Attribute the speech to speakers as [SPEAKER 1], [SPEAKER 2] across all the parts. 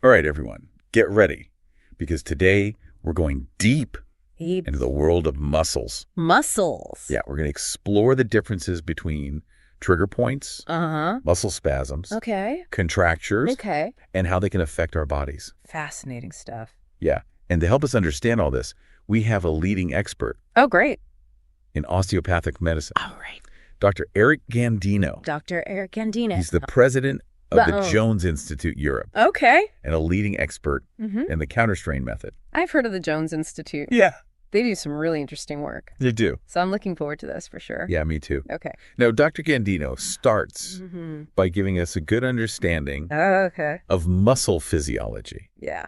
[SPEAKER 1] All right, everyone, get ready, because today we're going deep into the world of muscles.
[SPEAKER 2] Muscles.
[SPEAKER 1] Yeah, we're going to explore the differences between trigger points, muscle spasms, contractures, and how they can affect our bodies.
[SPEAKER 2] Fascinating stuff.
[SPEAKER 1] Yeah, and to help us understand all this, we have a leading expert.
[SPEAKER 2] Oh, great.
[SPEAKER 1] In osteopathic medicine.
[SPEAKER 2] All right.
[SPEAKER 1] Dr. Erik Gandino.
[SPEAKER 2] Dr. Erik Gandino.
[SPEAKER 1] He's the president of the Jones Institute Europe.
[SPEAKER 2] Okay.
[SPEAKER 1] And a leading expert in the counterstrain method.
[SPEAKER 2] I've heard of the Jones Institute.
[SPEAKER 1] Yeah.
[SPEAKER 2] They do some really interesting work.
[SPEAKER 1] They do.
[SPEAKER 2] So I'm looking forward to this for sure.
[SPEAKER 1] Yeah, me too.
[SPEAKER 2] Okay.
[SPEAKER 1] Now, Dr. Gandino starts by giving us a good understanding of muscle physiology.
[SPEAKER 2] Yeah.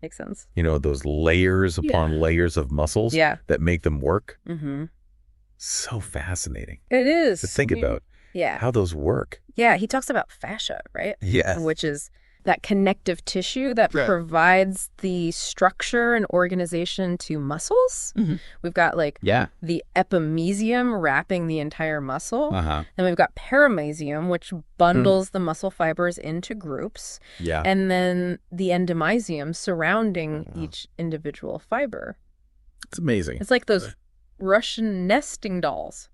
[SPEAKER 2] Makes sense.
[SPEAKER 1] You know, those layers upon layers of muscles that make them work. So fascinating.
[SPEAKER 2] It is.
[SPEAKER 1] To think about how those work.
[SPEAKER 2] Yeah, he talks about fascia, right?
[SPEAKER 1] Yes.
[SPEAKER 2] Which is that connective tissue that provides the structure and organization to muscles. We've got like the epimysium wrapping the entire muscle. Then we've got paramysium, which bundles the muscle fibers into groups. And then the endomysium surrounding each individual fiber.
[SPEAKER 1] It's amazing.
[SPEAKER 2] It's like those Russian nesting dolls.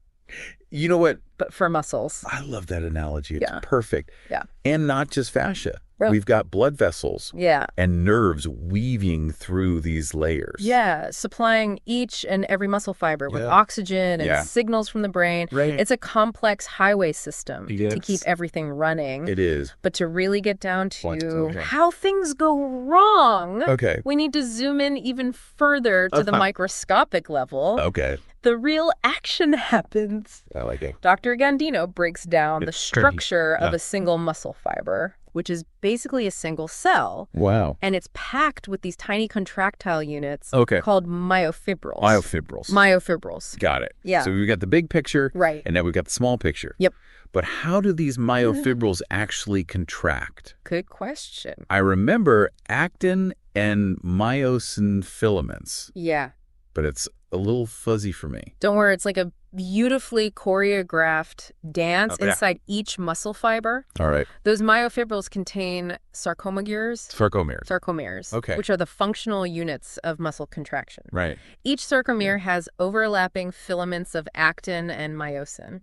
[SPEAKER 1] You know what?
[SPEAKER 2] But for muscles.
[SPEAKER 1] I love that analogy. It's perfect.
[SPEAKER 2] Yeah.
[SPEAKER 1] And not just fascia. We've got blood vessels and nerves weaving through these layers.
[SPEAKER 2] Yeah, supplying each and every muscle fiber with oxygen and signals from the brain. It's a complex highway system to keep everything running.
[SPEAKER 1] It is.
[SPEAKER 2] But to really get down to how things go wrong, we need to zoom in even further to the microscopic level. The real action happens.
[SPEAKER 1] I like it.
[SPEAKER 2] Dr. Gandino breaks down the structure of a single muscle fiber, which is basically a single cell.
[SPEAKER 1] Wow.
[SPEAKER 2] And it's packed with these tiny contractile units called myofibrils. Myofibrils.
[SPEAKER 1] Got it.
[SPEAKER 2] Yeah.
[SPEAKER 1] So we've got the big picture.
[SPEAKER 2] Right.
[SPEAKER 1] And now we've got the small picture.
[SPEAKER 2] Yep.
[SPEAKER 1] But how do these myofibrils actually contract?
[SPEAKER 2] Good question.
[SPEAKER 1] I remember actin and myosin filaments.
[SPEAKER 2] Yeah.
[SPEAKER 1] But it's a little fuzzy for me.
[SPEAKER 2] Don't worry, it's like a beautifully choreographed dance inside each muscle fiber.
[SPEAKER 1] All right.
[SPEAKER 2] Those myofibrils contain sarcomeres.
[SPEAKER 1] Sarcomeres.
[SPEAKER 2] Which are the functional units of muscle contraction.
[SPEAKER 1] Right.
[SPEAKER 2] Each sarcomere has overlapping filaments of actin and myosin.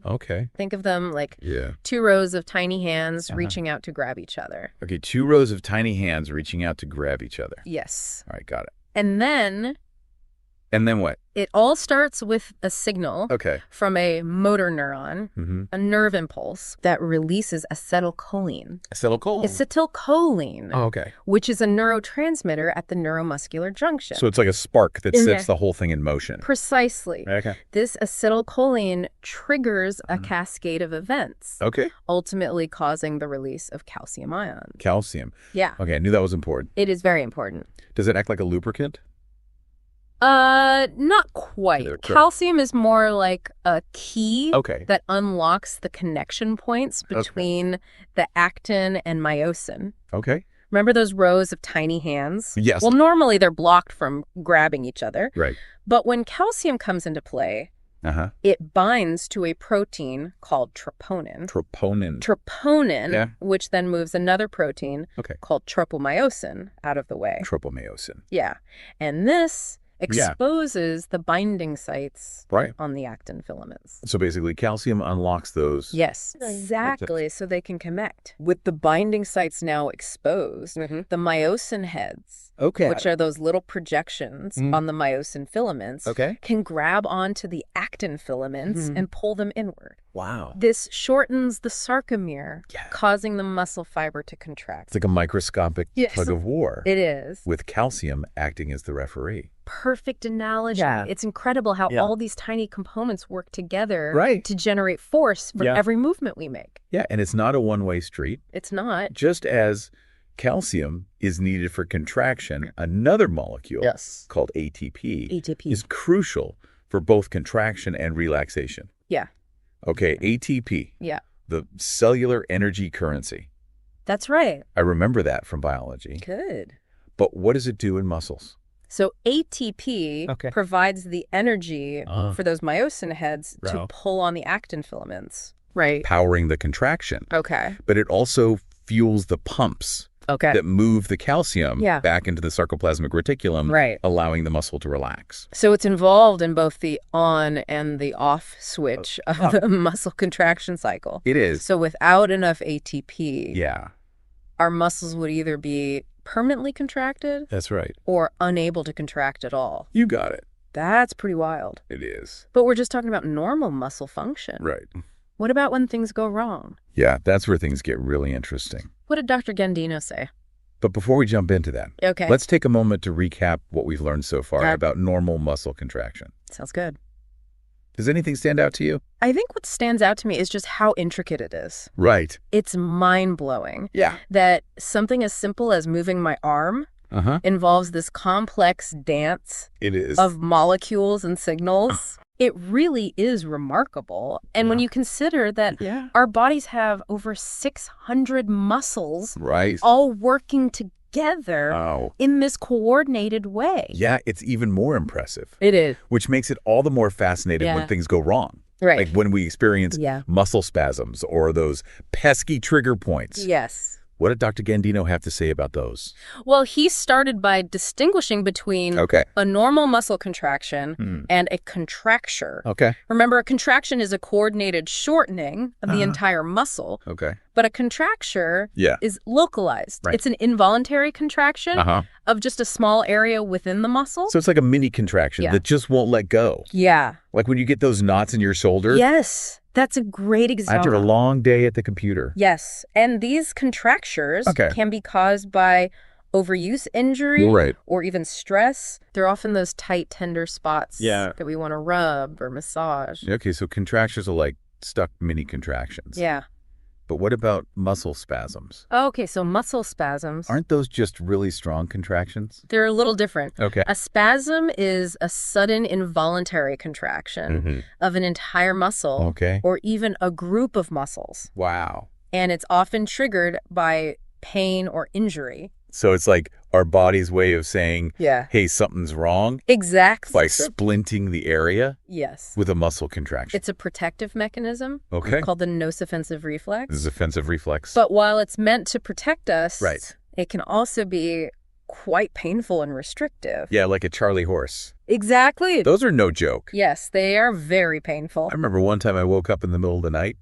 [SPEAKER 2] Think of them like two rows of tiny hands reaching out to grab each other.
[SPEAKER 1] Okay, 2 rows of tiny hands reaching out to grab each other.
[SPEAKER 2] Yes.
[SPEAKER 1] All right, got it.
[SPEAKER 2] And then
[SPEAKER 1] what?
[SPEAKER 2] It all starts with a signal from a motor neuron, a nerve impulse that releases acetylcholine. Acetylcholine. Which is a neurotransmitter at the neuromuscular junction.
[SPEAKER 1] So it's like a spark that sets the whole thing in motion.
[SPEAKER 2] Precisely. This acetylcholine triggers a cascade of events. Ultimately causing the release of calcium ions.
[SPEAKER 1] Calcium.
[SPEAKER 2] Yeah.
[SPEAKER 1] Okay, I knew that was important.
[SPEAKER 2] It is very important.
[SPEAKER 1] Does it act like a lubricant?
[SPEAKER 2] Not quite. Calcium is more like a key that unlocks the connection points between the actin and myosin. Remember those rows of tiny hands?
[SPEAKER 1] Yes.
[SPEAKER 2] Well, normally they're blocked from grabbing each other.
[SPEAKER 1] Right.
[SPEAKER 2] But when calcium comes into play, it binds to a protein called troponin. Troponin, which then moves another protein called tropomyosin out of the way.
[SPEAKER 1] Tropomyosin.
[SPEAKER 2] Yeah. And this exposes the binding sites on the actin filaments.
[SPEAKER 1] So basically calcium unlocks those.
[SPEAKER 2] Yes, exactly, so they can connect. With the binding sites now exposed, the myosin heads, which are those little projections on the myosin filaments, can grab onto the actin filaments and pull them inward.
[SPEAKER 1] Wow.
[SPEAKER 2] This shortens the sarcomere, causing the muscle fiber to contract.
[SPEAKER 1] It's like a microscopic tug of war.
[SPEAKER 2] It is.
[SPEAKER 1] With calcium acting as the referee.
[SPEAKER 2] Perfect analogy. It's incredible how all these tiny components work together to generate force for every movement we make.
[SPEAKER 1] Yeah, and it's not a one-way street.
[SPEAKER 2] It's not.
[SPEAKER 1] Just as calcium is needed for contraction, another molecule called ATP is crucial for both contraction and relaxation.
[SPEAKER 2] Yeah.
[SPEAKER 1] Okay, ATP.
[SPEAKER 2] Yeah.
[SPEAKER 1] The cellular energy currency.
[SPEAKER 2] That's right.
[SPEAKER 1] I remember that from biology.
[SPEAKER 2] Good.
[SPEAKER 1] But what does it do in muscles?
[SPEAKER 2] So ATP provides the energy for those myosin heads to pull on the actin filaments. Right.
[SPEAKER 1] Powering the contraction.
[SPEAKER 2] Okay.
[SPEAKER 1] But it also fuels the pumps that move the calcium back into the sarcoplasmic reticulum, allowing the muscle to relax.
[SPEAKER 2] So it's involved in both the on and the off switch of the muscle contraction cycle.
[SPEAKER 1] It is.
[SPEAKER 2] So without enough ATP, our muscles would either be permanently contracted.
[SPEAKER 1] That's right.
[SPEAKER 2] Or unable to contract at all.
[SPEAKER 1] You got it.
[SPEAKER 2] That's pretty wild.
[SPEAKER 1] It is.
[SPEAKER 2] But we're just talking about normal muscle function.
[SPEAKER 1] Right.
[SPEAKER 2] What about when things go wrong?
[SPEAKER 1] Yeah, that's where things get really interesting.
[SPEAKER 2] What did Dr. Gandino say?
[SPEAKER 1] But before we jump into that, let's take a moment to recap what we've learned so far about normal muscle contraction.
[SPEAKER 2] Sounds good.
[SPEAKER 1] Does anything stand out to you?
[SPEAKER 2] I think what stands out to me is just how intricate it is.
[SPEAKER 1] Right.
[SPEAKER 2] It's mind-blowing.
[SPEAKER 1] Yeah.
[SPEAKER 2] That something as simple as moving my arm involves this complex dance of molecules and signals. It really is remarkable. And when you consider that our bodies have over 600 muscles all working together in this coordinated way.
[SPEAKER 1] Yeah, it's even more impressive.
[SPEAKER 2] It is.
[SPEAKER 1] Which makes it all the more fascinating when things go wrong.
[SPEAKER 2] Right.
[SPEAKER 1] Like when we experience muscle spasms or those pesky trigger points.
[SPEAKER 2] Yes.
[SPEAKER 1] What did Dr. Gandino have to say about those?
[SPEAKER 2] Well, he started by distinguishing between a normal muscle contraction and a contracture. Remember, a contraction is a coordinated shortening of the entire muscle. But a contracture is localized. It's an involuntary contraction of just a small area within the muscle.
[SPEAKER 1] So it's like a mini contraction that just won't let go.
[SPEAKER 2] Yeah.
[SPEAKER 1] Like when you get those knots in your shoulder.
[SPEAKER 2] Yes. That's a great example.
[SPEAKER 1] After a long day at the computer.
[SPEAKER 2] Yes. And these contractures can be caused by overuse injury or even stress. They're often those tight, tender spots that we want to rub or massage.
[SPEAKER 1] Okay, so contractures are like stuck mini contractions.
[SPEAKER 2] Yeah.
[SPEAKER 1] But what about muscle spasms?
[SPEAKER 2] Okay, so muscle spasms.
[SPEAKER 1] Aren't those just really strong contractions?
[SPEAKER 2] They're a little different.
[SPEAKER 1] Okay.
[SPEAKER 2] A spasm is a sudden involuntary contraction of an entire muscle or even a group of muscles.
[SPEAKER 1] Wow.
[SPEAKER 2] And it's often triggered by pain or injury.
[SPEAKER 1] So it's like our body's way of saying, hey, something's wrong.
[SPEAKER 2] Exactly.
[SPEAKER 1] By splinting the area.
[SPEAKER 2] Yes.
[SPEAKER 1] With a muscle contraction.
[SPEAKER 2] It's a protective mechanism. It's called the nose-offensive reflex.
[SPEAKER 1] This is offensive reflex.
[SPEAKER 2] But while it's meant to protect us, it can also be quite painful and restrictive.
[SPEAKER 1] Yeah, like a Charlie horse.
[SPEAKER 2] Exactly.
[SPEAKER 1] Those are no joke.
[SPEAKER 2] Yes, they are very painful.
[SPEAKER 1] I remember one time I woke up in the middle of the night.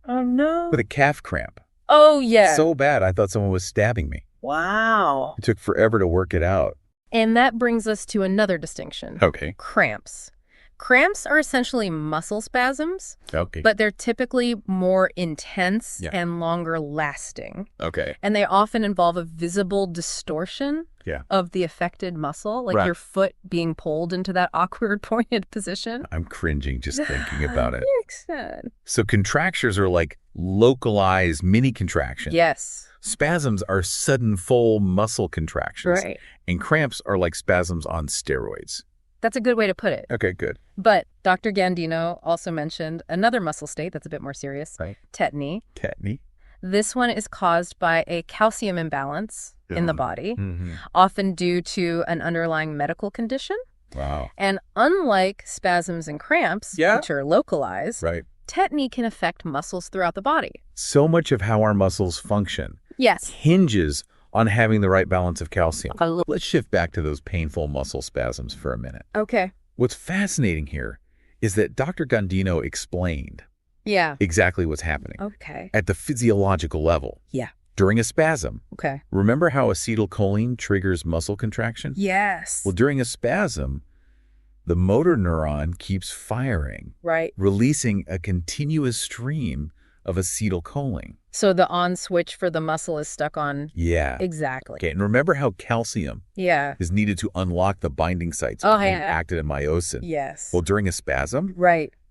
[SPEAKER 2] Oh, no.
[SPEAKER 1] With a calf cramp.
[SPEAKER 2] Oh, yeah.
[SPEAKER 1] So bad, I thought someone was stabbing me.
[SPEAKER 2] Wow.
[SPEAKER 1] It took forever to work it out.
[SPEAKER 2] And that brings us to another distinction. Cramps. Cramps are essentially muscle spasms, but they're typically more intense and longer lasting. And they often involve a visible distortion of the affected muscle, like your foot being pulled into that awkward pointed position.
[SPEAKER 1] I'm cringing just thinking about it.
[SPEAKER 2] Sad.
[SPEAKER 1] So contractures are like localized mini contractions.
[SPEAKER 2] Yes.
[SPEAKER 1] Spasms are sudden full muscle contractions.
[SPEAKER 2] Right.
[SPEAKER 1] And cramps are like spasms on steroids.
[SPEAKER 2] That's a good way to put it.
[SPEAKER 1] Okay, good.
[SPEAKER 2] But Dr. Gandino also mentioned another muscle state that's a bit more serious. Tetany.
[SPEAKER 1] Tetany.
[SPEAKER 2] This one is caused by a calcium imbalance in the body, often due to an underlying medical condition.
[SPEAKER 1] Wow.
[SPEAKER 2] And unlike spasms and cramps, which are localized, tetany can affect muscles throughout the body.
[SPEAKER 1] So much of how our muscles function hinges on having the right balance of calcium. Let's shift back to those painful muscle spasms for a minute.
[SPEAKER 2] Okay.
[SPEAKER 1] What's fascinating here is that Dr. Gandino explained exactly what's happening at the physiological level. During a spasm. Remember how acetylcholine triggers muscle contraction?
[SPEAKER 2] Yes.
[SPEAKER 1] Well, during a spasm, the motor neuron keeps firing, releasing a continuous stream of acetylcholine.
[SPEAKER 2] So the on switch for the muscle is stuck on?
[SPEAKER 1] Yeah.
[SPEAKER 2] Exactly.
[SPEAKER 1] Okay, and remember how calcium is needed to unlock the binding sites of actin and myosin?
[SPEAKER 2] Yes.
[SPEAKER 1] Well, during a spasm,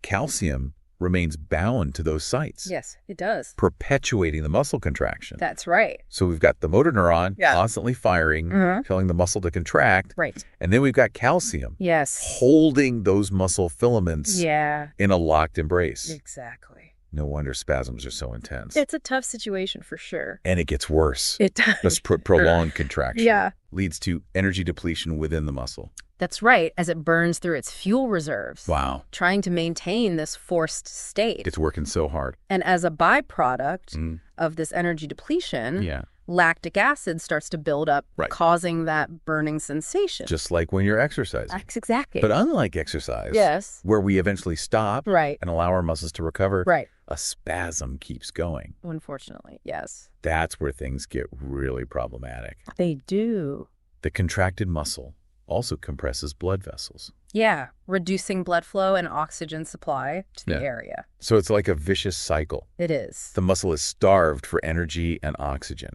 [SPEAKER 1] calcium remains bound to those sites.
[SPEAKER 2] Yes, it does.
[SPEAKER 1] Perpetuating the muscle contraction.
[SPEAKER 2] That's right.
[SPEAKER 1] So we've got the motor neuron constantly firing, telling the muscle to contract. And then we've got calcium holding those muscle filaments in a locked embrace.
[SPEAKER 2] Exactly.
[SPEAKER 1] No wonder spasms are so intense.
[SPEAKER 2] It's a tough situation for sure.
[SPEAKER 1] And it gets worse.
[SPEAKER 2] It does.
[SPEAKER 1] This prolonged contraction leads to energy depletion within the muscle.
[SPEAKER 2] That's right, as it burns through its fuel reserves.
[SPEAKER 1] Wow.
[SPEAKER 2] Trying to maintain this forced state.
[SPEAKER 1] It's working so hard.
[SPEAKER 2] And as a byproduct of this energy depletion, lactic acid starts to build up, causing that burning sensation.
[SPEAKER 1] Just like when you're exercising.
[SPEAKER 2] That's exactly.
[SPEAKER 1] But unlike exercise, where we eventually stop and allow our muscles to recover, a spasm keeps going.
[SPEAKER 2] Unfortunately, yes.
[SPEAKER 1] That's where things get really problematic.
[SPEAKER 2] They do.
[SPEAKER 1] The contracted muscle also compresses blood vessels.
[SPEAKER 2] Yeah, reducing blood flow and oxygen supply to the area.
[SPEAKER 1] So it's like a vicious cycle.
[SPEAKER 2] It is.
[SPEAKER 1] The muscle is starved for energy and oxygen,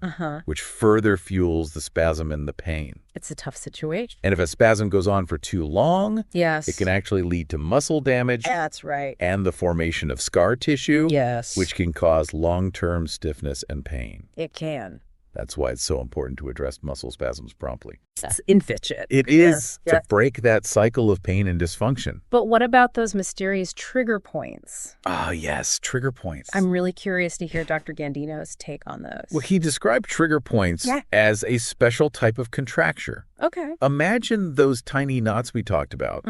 [SPEAKER 1] which further fuels the spasm and the pain.
[SPEAKER 2] It's a tough situation.
[SPEAKER 1] And if a spasm goes on for too long, it can actually lead to muscle damage.
[SPEAKER 2] That's right.
[SPEAKER 1] And the formation of scar tissue,
[SPEAKER 2] yes,
[SPEAKER 1] which can cause long-term stiffness and pain.
[SPEAKER 2] It can.
[SPEAKER 1] That's why it's so important to address muscle spasms promptly.
[SPEAKER 2] It's inefficient.
[SPEAKER 1] It is to break that cycle of pain and dysfunction.
[SPEAKER 2] But what about those mysterious trigger points?
[SPEAKER 1] Ah, yes, trigger points.
[SPEAKER 2] I'm really curious to hear Dr. Gandino's take on those.
[SPEAKER 1] Well, he described trigger points as a special type of contracture.
[SPEAKER 2] Okay.
[SPEAKER 1] Imagine those tiny knots we talked about,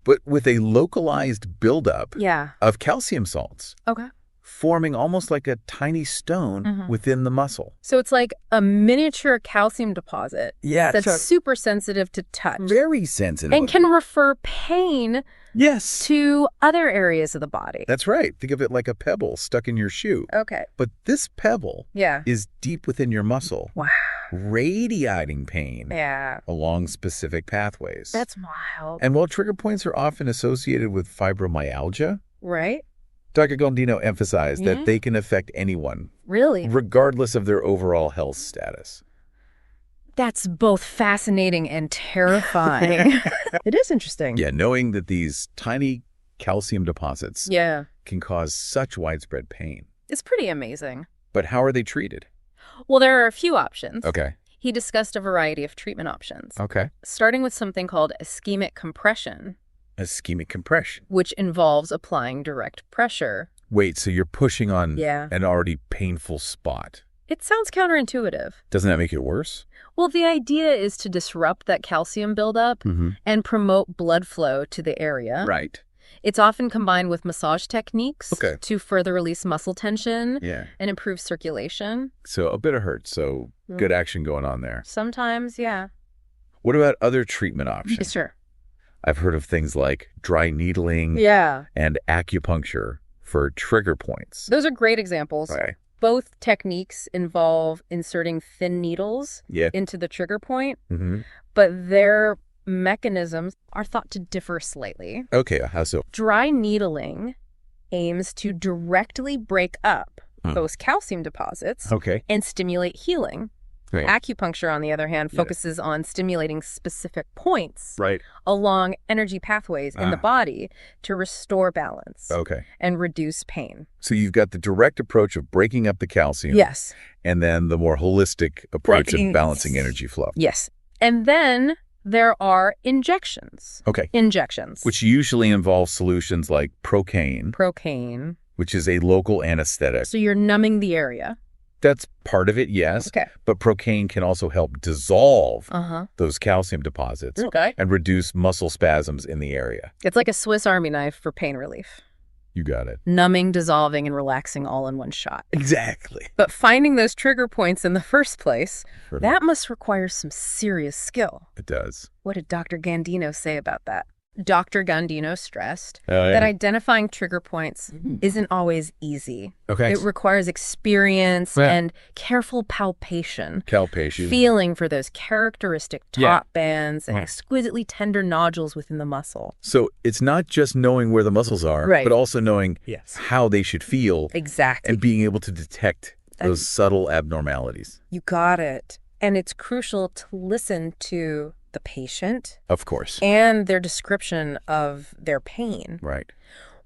[SPEAKER 1] but with a localized buildup of calcium salts.
[SPEAKER 2] Okay.
[SPEAKER 1] Forming almost like a tiny stone within the muscle.
[SPEAKER 2] So it's like a miniature calcium deposit that's super sensitive to touch.
[SPEAKER 1] Very sensitive.
[SPEAKER 2] And can refer pain to other areas of the body.
[SPEAKER 1] That's right. Think of it like a pebble stuck in your shoe.
[SPEAKER 2] Okay.
[SPEAKER 1] But this pebble is deep within your muscle.
[SPEAKER 2] Wow.
[SPEAKER 1] Radiating pain along specific pathways.
[SPEAKER 2] That's wild.
[SPEAKER 1] And while trigger points are often associated with fibromyalgia,
[SPEAKER 2] right?
[SPEAKER 1] Dr. Gandino emphasized that they can affect anyone.
[SPEAKER 2] Really?
[SPEAKER 1] Regardless of their overall health status.
[SPEAKER 2] That's both fascinating and terrifying. It is interesting.
[SPEAKER 1] Yeah, knowing that these tiny calcium deposits can cause such widespread pain.
[SPEAKER 2] It's pretty amazing.
[SPEAKER 1] But how are they treated?
[SPEAKER 2] Well, there are a few options.
[SPEAKER 1] Okay.
[SPEAKER 2] He discussed a variety of treatment options.
[SPEAKER 1] Okay.
[SPEAKER 2] Starting with something called ischemic compression.
[SPEAKER 1] Ischemic compression.
[SPEAKER 2] Which involves applying direct pressure.
[SPEAKER 1] Wait, so you're pushing on an already painful spot.
[SPEAKER 2] It sounds counterintuitive.
[SPEAKER 1] Doesn't that make it worse?
[SPEAKER 2] Well, the idea is to disrupt that calcium buildup and promote blood flow to the area.
[SPEAKER 1] Right.
[SPEAKER 2] It's often combined with massage techniques to further release muscle tension and improve circulation.
[SPEAKER 1] So a bit of hurt, so good action going on there.
[SPEAKER 2] Sometimes,
[SPEAKER 1] What about other treatment options?
[SPEAKER 2] Sure.
[SPEAKER 1] I've heard of things like dry needling and acupuncture for trigger points.
[SPEAKER 2] Those are great examples.
[SPEAKER 1] Okay.
[SPEAKER 2] Both techniques involve inserting thin needles into the trigger point, but their mechanisms are thought to differ slightly.
[SPEAKER 1] Okay, how so?
[SPEAKER 2] Dry needling aims to directly break up those calcium deposits and stimulate healing.
[SPEAKER 1] Right.
[SPEAKER 2] Acupuncture, on the other hand, focuses on stimulating specific points along energy pathways in the body to restore balance and reduce pain.
[SPEAKER 1] So you've got the direct approach of breaking up the calcium.
[SPEAKER 2] Yes.
[SPEAKER 1] And then the more holistic approach of balancing energy flow.
[SPEAKER 2] Yes. And then there are injections.
[SPEAKER 1] Okay.
[SPEAKER 2] Injections.
[SPEAKER 1] Which usually involve solutions like procaine. Which is a local anesthetic.
[SPEAKER 2] So you're numbing the area.
[SPEAKER 1] That's part of it, yes. Okay. But procaine can also help dissolve those calcium deposits and reduce muscle spasms in the area.
[SPEAKER 2] It's like a Swiss Army knife for pain relief.
[SPEAKER 1] You got it.
[SPEAKER 2] Numbing, dissolving, and relaxing all in one shot.
[SPEAKER 1] Exactly.
[SPEAKER 2] But finding those trigger points in the first place, that must require some serious skill.
[SPEAKER 1] It does.
[SPEAKER 2] What did Dr. Gandino say about that? Dr. Gandino stressed that identifying trigger points isn't always easy.
[SPEAKER 1] Okay.
[SPEAKER 2] It requires experience and careful palpation. Feeling for those characteristic top bands and exquisitely tender nodules within the muscle.
[SPEAKER 1] So it's not just knowing where the muscles are, but also knowing how they should feel.
[SPEAKER 2] Exactly.
[SPEAKER 1] And being able to detect those subtle abnormalities.
[SPEAKER 2] You got it. And it's crucial to listen to the patient.
[SPEAKER 1] Of course.
[SPEAKER 2] And their description of their pain.
[SPEAKER 1] Right.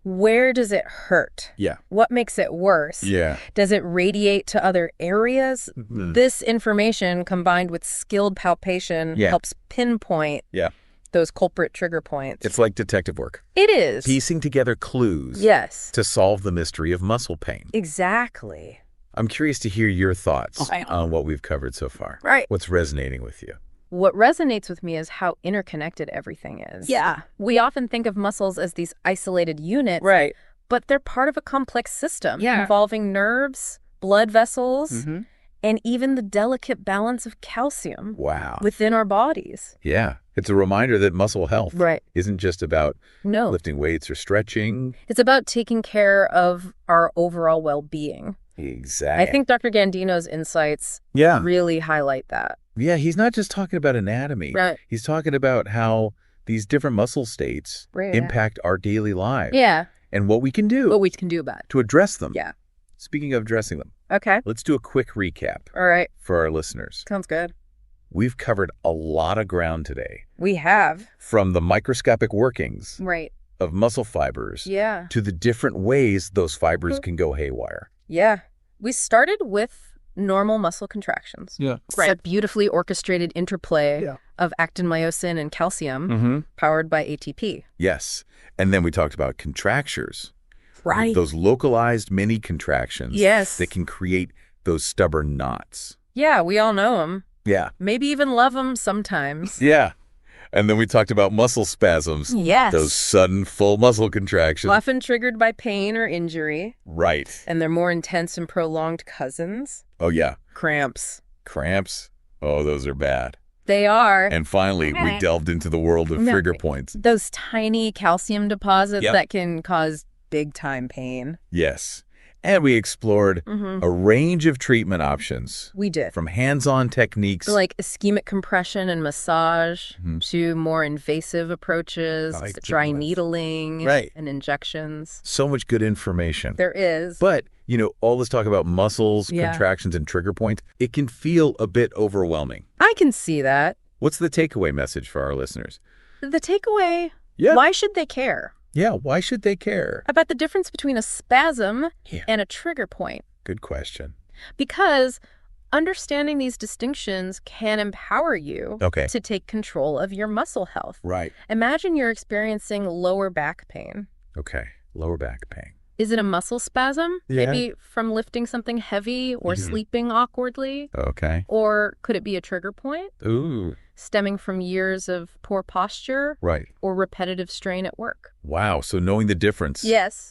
[SPEAKER 2] Where does it hurt?
[SPEAKER 1] Yeah.
[SPEAKER 2] What makes it worse?
[SPEAKER 1] Yeah.
[SPEAKER 2] Does it radiate to other areas? This information combined with skilled palpation helps pinpoint those culprit trigger points.
[SPEAKER 1] It's like detective work.
[SPEAKER 2] It is.
[SPEAKER 1] Piecing together clues to solve the mystery of muscle pain.
[SPEAKER 2] Exactly.
[SPEAKER 1] I'm curious to hear your thoughts on what we've covered so far.
[SPEAKER 2] Right.
[SPEAKER 1] What's resonating with you?
[SPEAKER 2] What resonates with me is how interconnected everything is. Yeah. We often think of muscles as these isolated units. Right. But they're part of a complex system involving nerves, blood vessels, and even the delicate balance of calcium
[SPEAKER 1] wow.
[SPEAKER 2] within our bodies.
[SPEAKER 1] Yeah. It's a reminder that muscle health isn't just about lifting weights or stretching.
[SPEAKER 2] It's about taking care of our overall well-being.
[SPEAKER 1] Exactly.
[SPEAKER 2] I think Dr. Gandino's insights really highlight that.
[SPEAKER 1] Yeah, he's not just talking about anatomy.
[SPEAKER 2] Right.
[SPEAKER 1] He's talking about how these different muscle states impact our daily lives.
[SPEAKER 2] Yeah.
[SPEAKER 1] And what we can do.
[SPEAKER 2] What we can do about it.
[SPEAKER 1] To address them.
[SPEAKER 2] Yeah.
[SPEAKER 1] Speaking of addressing them.
[SPEAKER 2] Okay.
[SPEAKER 1] Let's do a quick recap.
[SPEAKER 2] All right.
[SPEAKER 1] For our listeners.
[SPEAKER 2] Sounds good.
[SPEAKER 1] We've covered a lot of ground today.
[SPEAKER 2] We have.
[SPEAKER 1] From the microscopic workings
[SPEAKER 2] of
[SPEAKER 1] muscle fibers to the different ways those fibers can go haywire.
[SPEAKER 2] Yeah. We started with normal muscle contractions. Yeah. Right. A beautifully orchestrated interplay of actin, myosin, and calcium powered by ATP.
[SPEAKER 1] Yes. And then we talked about contractures.
[SPEAKER 2] Right.
[SPEAKER 1] Those localized mini contractions that can create those stubborn knots.
[SPEAKER 2] Yeah, we all know them.
[SPEAKER 1] Yeah.
[SPEAKER 2] Maybe even love them sometimes.
[SPEAKER 1] Yeah. And then we talked about muscle spasms.
[SPEAKER 2] Yes.
[SPEAKER 1] Those sudden full muscle contractions.
[SPEAKER 2] Often triggered by pain or injury.
[SPEAKER 1] Right.
[SPEAKER 2] And they're more intense and prolonged cousins.
[SPEAKER 1] Oh, yeah.
[SPEAKER 2] Cramps.
[SPEAKER 1] Cramps? Oh, those are bad.
[SPEAKER 2] They are.
[SPEAKER 1] And finally, we delved into the world of trigger points.
[SPEAKER 2] Those tiny calcium deposits that can cause big-time pain.
[SPEAKER 1] Yes. And we explored a range of treatment options.
[SPEAKER 2] We did.
[SPEAKER 1] From hands-on techniques.
[SPEAKER 2] Like ischemic compression and massage to more invasive approaches, like dry needling and injections.
[SPEAKER 1] So much good information.
[SPEAKER 2] There is.
[SPEAKER 1] But, all this talk about muscles, contractions, and trigger points, it can feel a bit overwhelming.
[SPEAKER 2] I can see that.
[SPEAKER 1] What's the takeaway message for our listeners?
[SPEAKER 2] The takeaway, why should they care?
[SPEAKER 1] Yeah, why should they care?
[SPEAKER 2] About the difference between a spasm and a trigger point.
[SPEAKER 1] Good question.
[SPEAKER 2] Because understanding these distinctions can empower you to take control of your muscle health.
[SPEAKER 1] Right.
[SPEAKER 2] Imagine you're experiencing lower back pain.
[SPEAKER 1] Okay, lower back pain.
[SPEAKER 2] Is it a muscle spasm? Yeah. Maybe from lifting something heavy or sleeping awkwardly?
[SPEAKER 1] Okay.
[SPEAKER 2] Or could it be a trigger point?
[SPEAKER 1] Ooh.
[SPEAKER 2] Stemming from years of poor posture?
[SPEAKER 1] Right.
[SPEAKER 2] Or repetitive strain at work?
[SPEAKER 1] Wow, so knowing the difference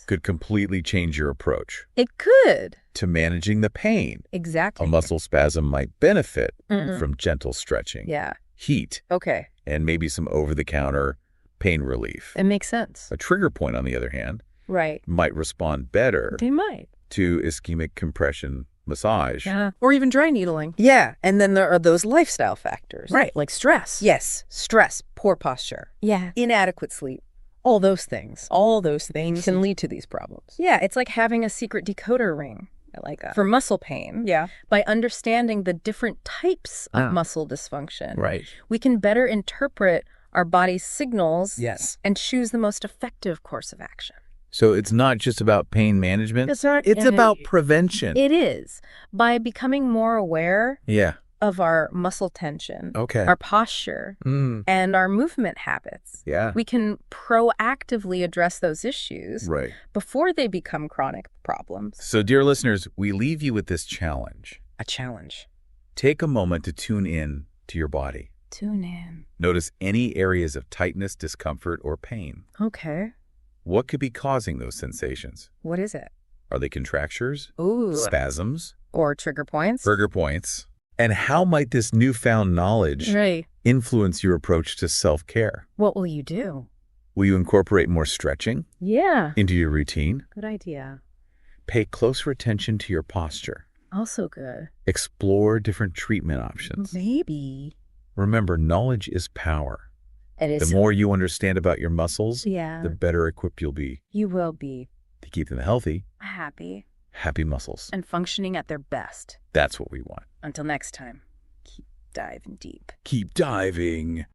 [SPEAKER 1] could completely change your approach.
[SPEAKER 2] It could.
[SPEAKER 1] To managing the pain.
[SPEAKER 2] Exactly.
[SPEAKER 1] A muscle spasm might benefit from gentle stretching.
[SPEAKER 2] Yeah.
[SPEAKER 1] Heat.
[SPEAKER 2] Okay.
[SPEAKER 1] And maybe some over-the-counter pain relief.
[SPEAKER 2] It makes sense.
[SPEAKER 1] A trigger point, on the other hand, might respond better to ischemic compression massage.
[SPEAKER 2] Yeah. Or even dry needling. Yeah. And then there are those lifestyle factors. Right. Like stress. Yes. Stress, poor posture. Yeah. Inadequate sleep. All those things. All those things can lead to these problems. Yeah. It's like having a secret decoder ring. I like that. For muscle pain. Yeah. By understanding the different types of muscle dysfunction. Right. We can better interpret our body's signals. Yes. And choose the most effective course of action.
[SPEAKER 1] So it's not just about pain management? It's about prevention.
[SPEAKER 2] It is. By becoming more aware of our muscle tension, our posture, and our movement habits, we can proactively address those issues before they become chronic problems.
[SPEAKER 1] So, dear listeners, we leave you with this challenge.
[SPEAKER 2] A challenge.
[SPEAKER 1] Take a moment to tune in to your body.
[SPEAKER 2] Tune in.
[SPEAKER 1] Notice any areas of tightness, discomfort, or pain.
[SPEAKER 2] Okay.
[SPEAKER 1] What could be causing those sensations?
[SPEAKER 2] What is it?
[SPEAKER 1] Are they contractures?
[SPEAKER 2] Ooh.
[SPEAKER 1] Spasms?
[SPEAKER 2] Or trigger points?
[SPEAKER 1] Trigger points. And how might this newfound knowledge influence your approach to self-care?
[SPEAKER 2] What will you do?
[SPEAKER 1] Will you incorporate more stretching into your routine?
[SPEAKER 2] Good idea.
[SPEAKER 1] Pay closer attention to your posture.
[SPEAKER 2] Also good.
[SPEAKER 1] Explore different treatment options.
[SPEAKER 2] Maybe.
[SPEAKER 1] Remember, knowledge is power. The more you understand about your muscles, the better equipped you'll be.
[SPEAKER 2] You will be.
[SPEAKER 1] To keep them healthy.
[SPEAKER 2] Happy muscles. And functioning at their best.
[SPEAKER 1] That's what we want.
[SPEAKER 2] Until next time, keep diving deep.
[SPEAKER 1] Keep diving.